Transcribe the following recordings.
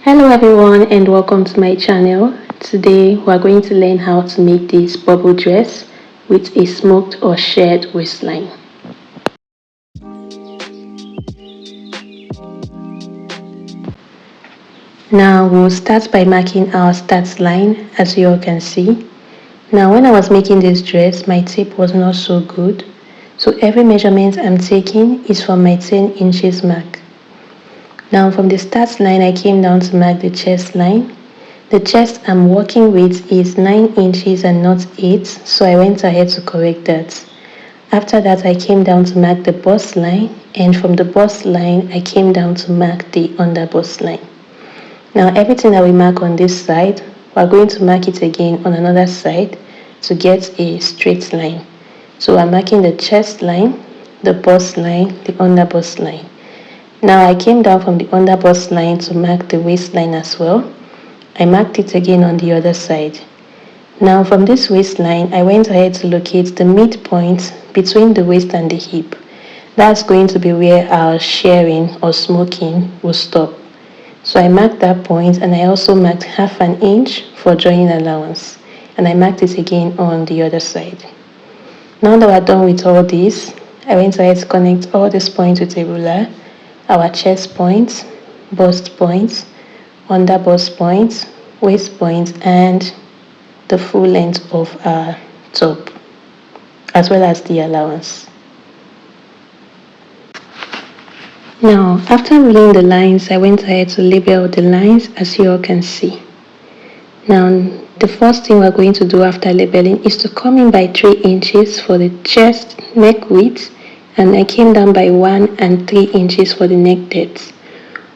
Hello everyone and welcome to my channel. Today we are going to learn how to make this bubble dress with a smoked or shirred waistline. Now we'll start by marking our start line, as you all can see. Now when I was making this dress, my tape was not so good, so every measurement I'm taking is from my 10 inches mark. Now from the start line I came down to mark the chest line. The chest I'm working with is 9 inches and not 8, so I went ahead to correct that. After that I came down to mark the bust line, and from the bust line I came down to mark the under bust line. Now everything that we mark on this side, we're going to mark it again on another side to get a straight line. So I'm marking the chest line, the bust line, the under bust line. Now I came down from the under bust line to mark the waistline as well. I marked it again on the other side. Now from this waistline, I went ahead to locate the midpoint between the waist and the hip. That's going to be where our shearing or smoking will stop. So I marked that point, and I also marked half an inch for joining allowance. And I marked it again on the other side. Now that we're done with all this, I went ahead to connect all these points with a ruler. Our chest points, bust points, under bust points, waist points, and the full length of our top, as well as the allowance. Now after ruling the lines, I went ahead to label the lines, as you all can see. Now the first thing we're going to do after labeling is to come in by 3 inches for the chest neck width, and I came down by 1 and 3 inches for the neck depth.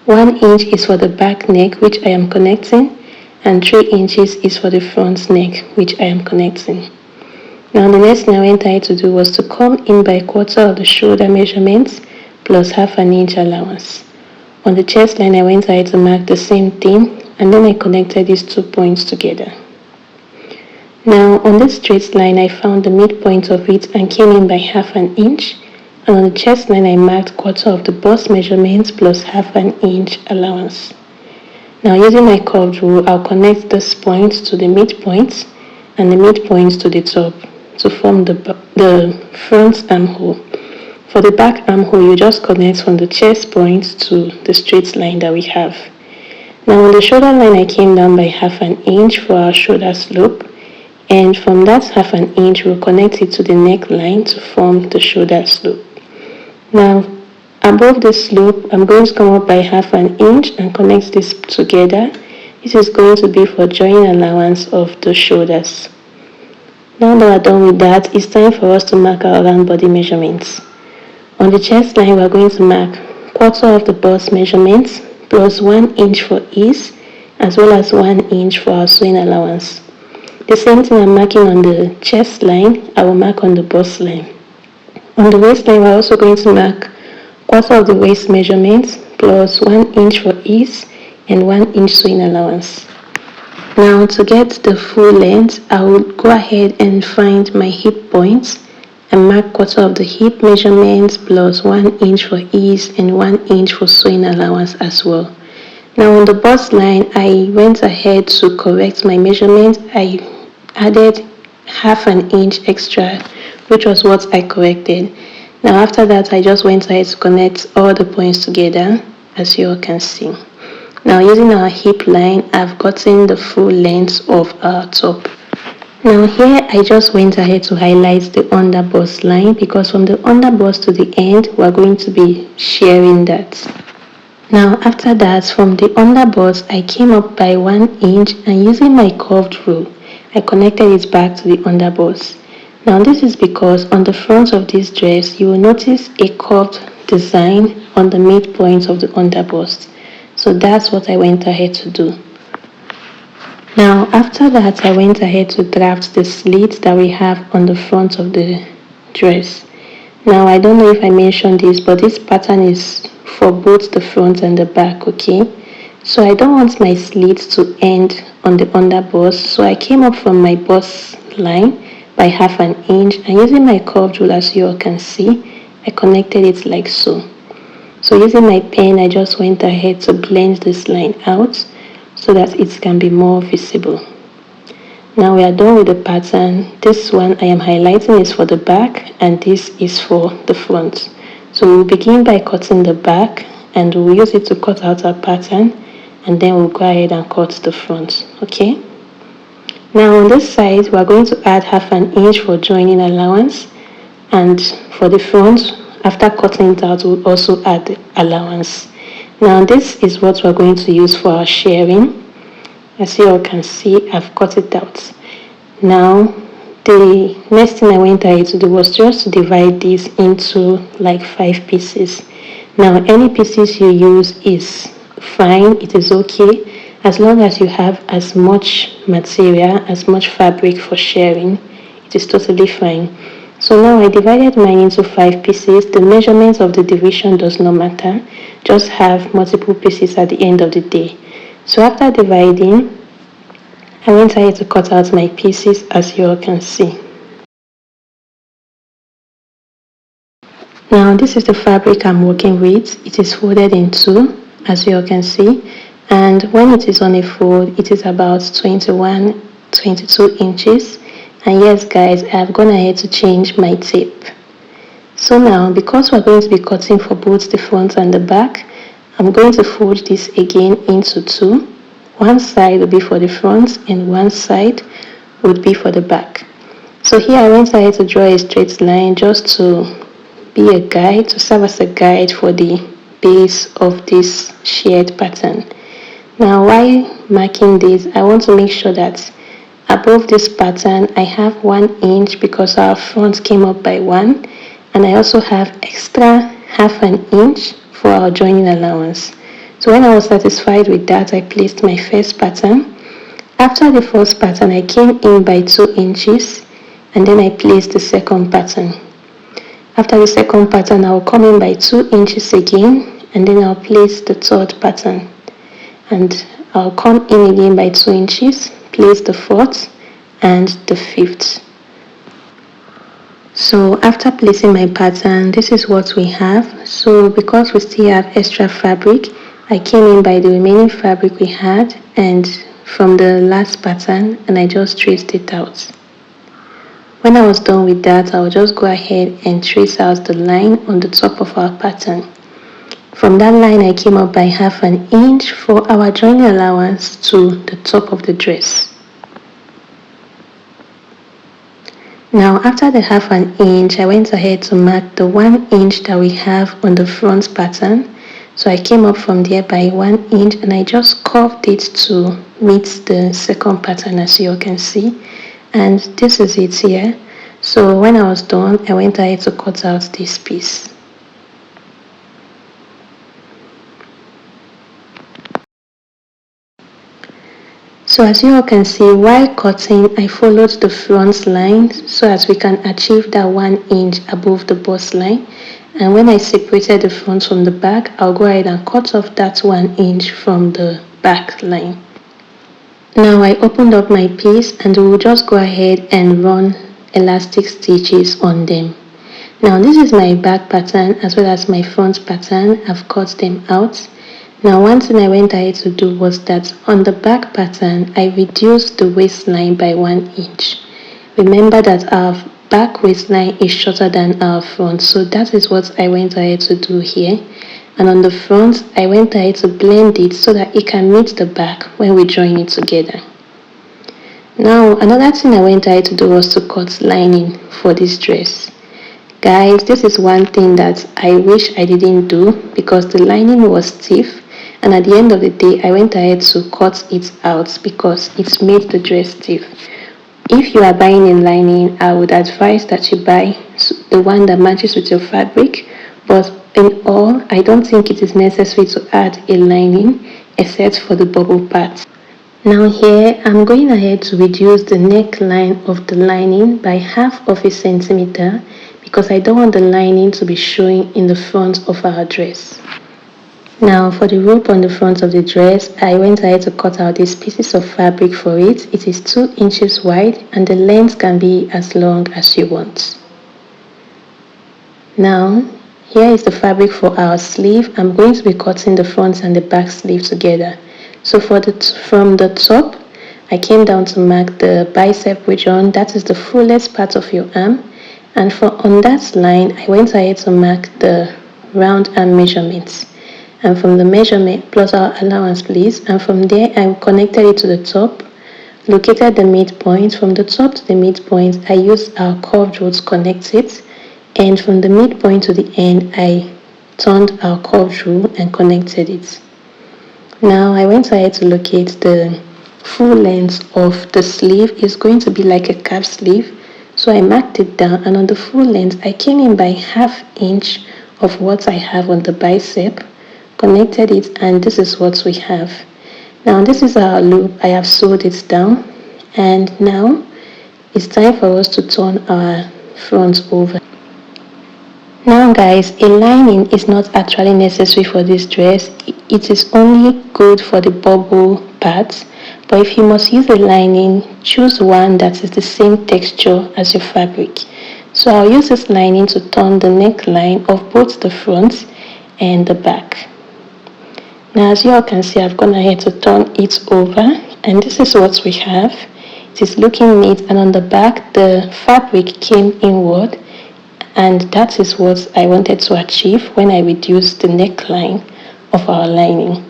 1 inch is for the back neck, which I am connecting, and 3 inches is for the front neck, which I am connecting. Now the next thing I went ahead to do was to come in by 1/4 of the shoulder measurements plus half an inch allowance. On the chest line I went ahead to mark the same thing, and then I connected these 2 points together. Now on this straight line I found the midpoint of it and came in by half an inch. And on the chest line I marked 1/4 of the bust measurements plus half an inch allowance. Now using my curved rule, I'll connect this point to the midpoint and the midpoint to the top to form the front armhole. For the back armhole, you just connect from the chest point to the straight line that we have. Now on the shoulder line I came down by half an inch for our shoulder slope, and from that half an inch we'll connect it to the neckline to form the shoulder slope. Now above the slope I'm going to come up by half an inch and connect this together. This is going to be for joining allowance of the shoulders. Now that we're done with that, it's time for us to mark our round body measurements. On the chest line we're going to mark 1/4 of the bust measurements plus 1 inch for ease, as well as 1 inch for our sewing allowance. The same thing I'm marking on the chest line, I will mark on the bust line. On the waistline we're also going to mark 1/4 of the waist measurements plus 1 inch for ease and 1 inch sewing allowance. Now to get the full length, I will go ahead and find my hip points and mark 1/4 of the hip measurements plus 1 inch for ease and 1 inch for sewing allowance as well. Now on the bust line I went ahead to correct my measurement. I added half an inch extra, which was what I corrected. Now after that I just went ahead to connect all the points together, as you all can see. Now using our hip line, I've gotten the full length of our top. Now here I just went ahead to highlight the under bust line, because from the under bust to the end we're going to be shearing that. Now after that, from the under bust I came up by 1 inch, and using my curved rule I connected it back to the under bust. Now this is because on the front of this dress you will notice a curved design on the midpoint of the under bust. So that's what I went ahead to do. Now after that I went ahead to draft the slit that we have on the front of the dress. Now I don't know if I mentioned this, but this pattern is for both the front and the back, okay? So I don't want my slit to end on the under bust, so I came up from my bust line by half an inch, and using my curved rule, as you all can see, I connected it like so. So using my pen I just went ahead to blend this line out. so that it can be more visible. Now we are done with the pattern. This one I am highlighting is for the back and this is for the front. So we'll begin by cutting the back and we'll use it to cut out our pattern, and then we'll go ahead and cut the front. Okay. Now on this side we are going to add half an inch for joining allowance, and for the front, after cutting it out, we'll also add the allowance. Now this is what we're going to use for our shirring. As you all can see, I've cut it out. Now the next thing I went ahead to do was just to divide this into like 5 pieces. Now any pieces you use is fine, it is okay, as long as you have as much material, as much fabric for shirring, it is totally fine. So now I divided mine into 5 pieces. The measurement of the division does not matter, just have multiple pieces at the end of the day. So after dividing, I went ahead to cut out my pieces, as you all can see. Now this is the fabric I'm working with. It is folded in 2, as you all can see, and when it is on a fold, it is about 22 inches. And yes guys, I have gone ahead to change my tape. So now, because we're going to be cutting for both the front and the back, I'm going to fold this again into 2. One side will be for the front and one side would be for the back. So here I went ahead to draw a straight line just to be a guide, to serve as a guide for the base of this shirred pattern. Now while marking this, I want to make sure that above this pattern I have 1 inch, because our front came up by 1, and I also have extra half an inch for our joining allowance. So when I was satisfied with that, I placed my first pattern. After the first pattern, I came in by 2 inches, and then I placed the second pattern. After the second pattern, I will come in by 2 inches again, and then I'll place the third pattern. And I'll come in again by 2 inches, place the fourth and the fifth. So after placing my pattern, this is what we have. So because we still have extra fabric, I came in by the remaining fabric we had and from the last pattern, and I just traced it out. When I was done with that, I'll just go ahead and trace out the line on the top of our pattern. From that line, I came up by half an inch for our joining allowance to the top of the dress. Now after the half an inch, I went ahead to mark the 1 inch that we have on the front pattern. So I came up from there by 1 inch and I just curved it to meet the second pattern, as you all can see. And this is it here. So when I was done, I went ahead to cut out this piece. So as you all can see, while cutting, I followed the front line so as we can achieve that 1 inch above the bust line. And when I separated the front from the back, I'll go ahead and cut off that 1 inch from the back line. Now I opened up my piece and we'll just go ahead and run elastic stitches on them. Now this is my back pattern as well as my front pattern. I've cut them out. Now one thing I went ahead to do was that on the back pattern, I reduced the waistline by 1 inch. Remember that our back waistline is shorter than our front, so that is what I went ahead to do here. And on the front, I went ahead to blend it so that it can meet the back when we join it together. Now another thing I went ahead to do was to cut lining for this dress. Guys, this is one thing that I wish I didn't do because the lining was stiff, and at the end of the day I went ahead to cut it out because it made the dress stiff. If you are buying a lining, I would advise that you buy the one that matches with your fabric, but in all, I don't think it is necessary to add a lining except for the bubble part. Now here, I'm going ahead to reduce the neckline of the lining by 1/2 centimeter because I don't want the lining to be showing in the front of our dress. Now for the rope on the front of the dress, I went ahead to cut out these pieces of fabric for it. It is 2 inches wide and the length can be as long as you want. Now here is the fabric for our sleeve. I'm going to be cutting the front and the back sleeve together. So from the top, I came down to mark the bicep region, that is the fullest part of your arm, and on that line, I went ahead to mark the round arm measurements. And from the measurement, plus our allowance please, and from there I connected it to the top, located the midpoint. From the top to the midpoint, I used our curved rule to connect it, and from the midpoint to the end, I turned our curved rule and connected it. Now I went ahead to locate the full length of the sleeve. It's going to be like a cap sleeve, so I marked it down, and on the full length I came in by 1/2 inch of what I have on the bicep, connected it, and this is what we have. Now this is our loop. I have sewed it down, and now it's time for us to turn our front over. Now guys, a lining is not actually necessary for this dress. It is only good for the bubble parts, but if you must use a lining, choose one that is the same texture as your fabric. So I'll use this lining to turn the neckline of both the front and the back. Now as you all can see, I've gone ahead to turn it over, and this is what we have. It is looking neat, and on the back the fabric came inward, and that is what I wanted to achieve when I reduced the neckline of our lining.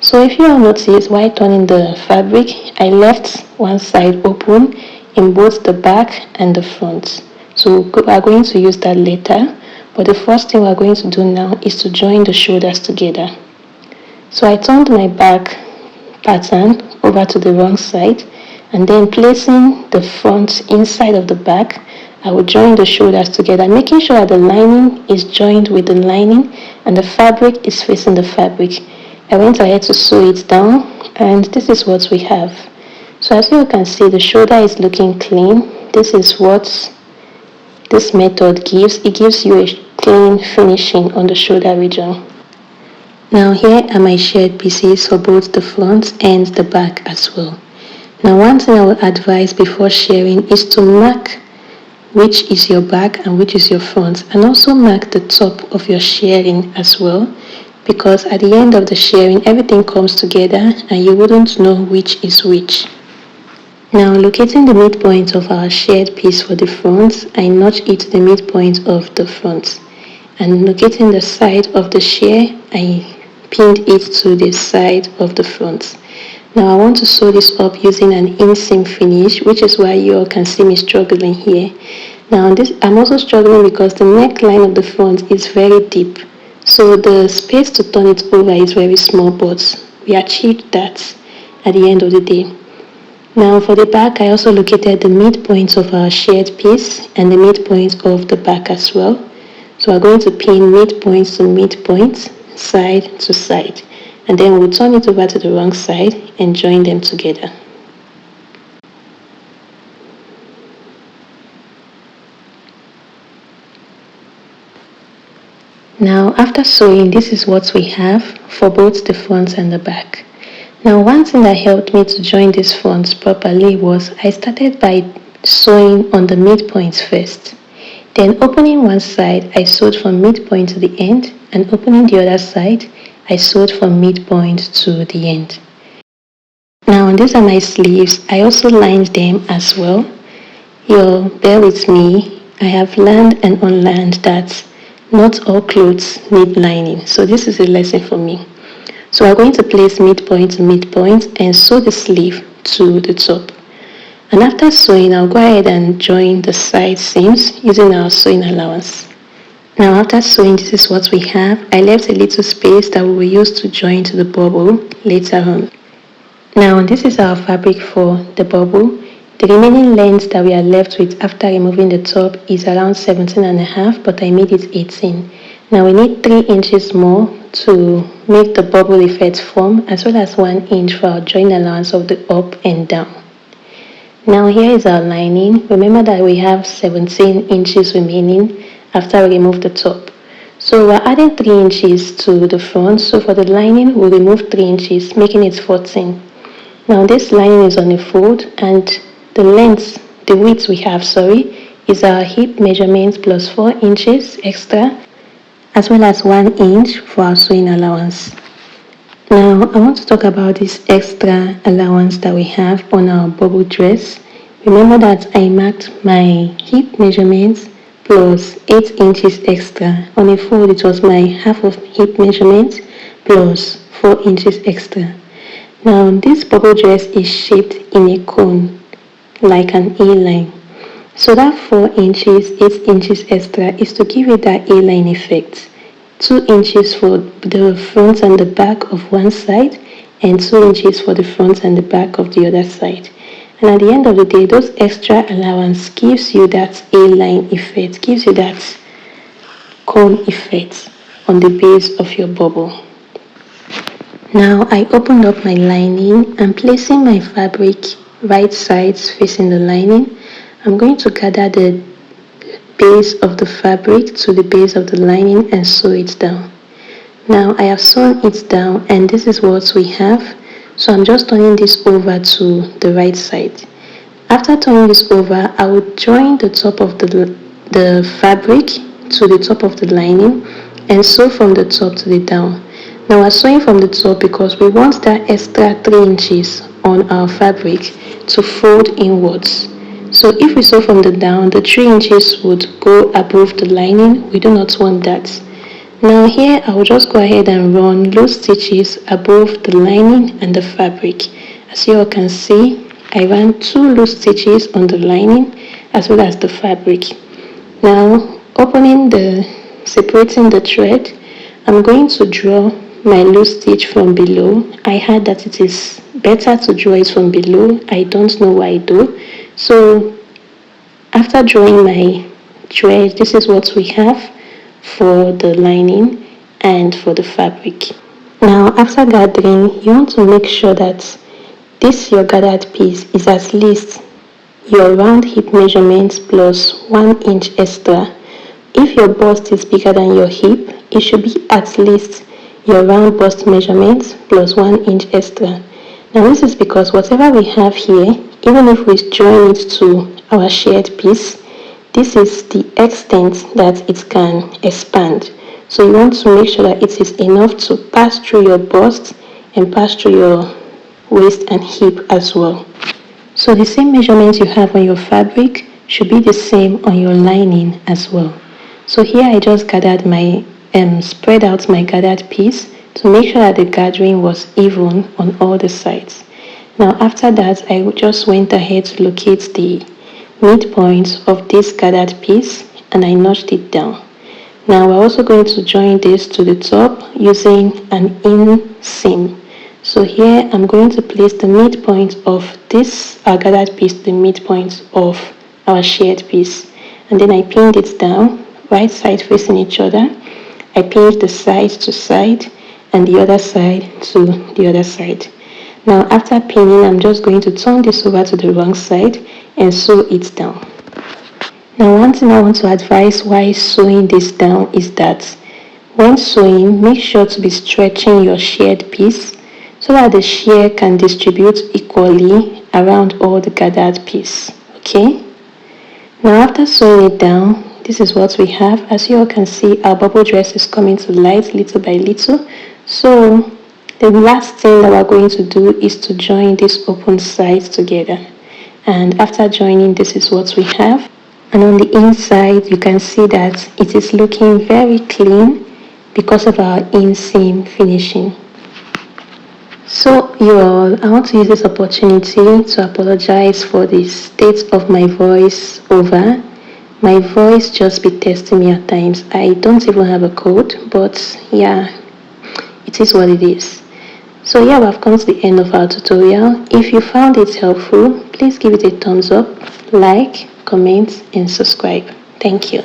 So if you all notice, while turning the fabric, I left one side open in both the back and the front. So we are going to use that later, but the first thing we are going to do now is to join the shoulders together. So I turned my back pattern over to the wrong side, and then placing the front inside of the back, I will join the shoulders together, making sure that the lining is joined with the lining and the fabric is facing the fabric. I went ahead to sew it down, and this is what we have. So as you can see, the shoulder is looking clean. This is what this method gives. It gives you a clean finishing on the shoulder region. Now here are my shared pieces for both the front and the back as well. Now one thing I would advise before sharing is to mark which is your back and which is your front, and also mark the top of your sharing as well, because at the end of the sharing everything comes together and you wouldn't know which is which. Now locating the midpoint of our shared piece for the front, I notch it to the midpoint of the front, and locating the side of the share, I pinned it to the side of the front. Now I want to sew this up using an inseam finish, which is why you all can see me struggling here. Now I'm also struggling because the neckline of the front is very deep, so the space to turn it over is very small, but we achieved that at the end of the day. Now for the back, I also located the midpoint of our shared piece and the midpoint of the back as well. So we're going to pin midpoint to midpoint, side to side, and then we'll turn it over to the wrong side and join them together. Now after sewing, this is what we have for both the front and the back. Now one thing that helped me to join these fronts properly was I started by sewing on the midpoints first. Then opening one side, I sewed from midpoint to the end, and opening the other side, I sewed from midpoint to the end. Now these are my sleeves. I also lined them as well. You'll bear with me. I have learned and unlearned that not all clothes need lining. So this is a lesson for me. So we're going to place midpoint to midpoint and sew the sleeve to the top. And after sewing, I'll go ahead and join the side seams using our sewing allowance. Now after sewing, this is what we have. I left a little space that we will use to join to the bubble later on. Now this is our fabric for the bubble. The remaining length that we are left with after removing the top is around 17.5, but I made it 18. Now we need 3 inches more to make the bubble effect form, as well as 1 inch for our join allowance of the up and down. Now here is our lining. Remember that we have 17 inches remaining after we remove the top. So we're adding 3 inches to the front. So for the lining, we'll remove 3 inches, making it 14. Now this lining is on a fold, and the width we have, is our hip measurement plus 4 inches extra, as well as 1 inch for our sewing allowance. Now I want to talk about this extra allowance that we have on our bubble dress. Remember that I marked my hip measurements plus 8 inches extra. On a fold it was my half of hip measurement plus 4 inches extra. Now this bubble dress is shaped in a cone like an A-line. So that 4 inches, 8 inches extra is to give it that A-line effect. 2 inches for the front and the back of one side and 2 inches for the front and the back of the other side. And at the end of the day, those extra allowance gives you that A-line effect, gives you that cone effect on the base of your bubble. Now I opened up my lining and placing my fabric right sides facing the lining, I'm going to gather the base of the fabric to the base of the lining and sew it down. Now I have sewn it down and this is what we have. So I'm just turning this over to the right side. After turning this over, I will join the top of the fabric to the top of the lining and sew from the top to the down. Now we're sewing from the top because we want that extra 3 inches on our fabric to fold inwards. So if we sew from the down, the 3 inches would go above the lining. We do not want that. Now here I will just go ahead and run loose stitches above the lining and the fabric. As you all can see, I ran 2 loose stitches on the lining as well as the fabric. Now separating the thread, I'm going to draw my loose stitch from below. I heard that it is better to draw it from below. I don't know why though. So after drawing my thread, this is what we have for the lining and for the fabric. Now after gathering, you want to make sure that this your gathered piece is at least your round hip measurement plus 1 inch extra. If your bust is bigger than your hip, it should be at least your round bust measurement plus 1 inch extra. Now this is because whatever we have here, even if we join it to our shared piece, this is the extent that it can expand. So you want to make sure that it is enough to pass through your bust and pass through your waist and hip as well. So the same measurement you have on your fabric should be the same on your lining as well. So here I just gathered my spread out my gathered piece to make sure that the gathering was even on all the sides. Now after that, I just went ahead to locate the midpoint of this gathered piece and I notched it down. Now we're also going to join this to the top using an inseam. So here I'm going to place the midpoint of this our gathered piece to the midpoint of our shared piece, and then I pinned it down, right side facing each other. I pinned the side to side and the other side to the other side. Now after pinning, I'm just going to turn this over to the wrong side and sew it down. Now one thing I want to advise while sewing this down is that when sewing, make sure to be stretching your shared piece so that the shear can distribute equally around all the gathered piece. Okay? Now after sewing it down, this is what we have. As you all can see, our bubble dress is coming to light little by little. So the last thing that we're going to do is to join these open sides together. And after joining, this is what we have. And on the inside, you can see that it is looking very clean because of our inseam finishing. So you all, I want to use this opportunity to apologize for the state of my voice over. My voice just be testing me at times. I don't even have a cold, but yeah, it is what it is. So yeah, we've come to the end of our tutorial. If you found it helpful, please give it a thumbs up, like, comment and subscribe. Thank you.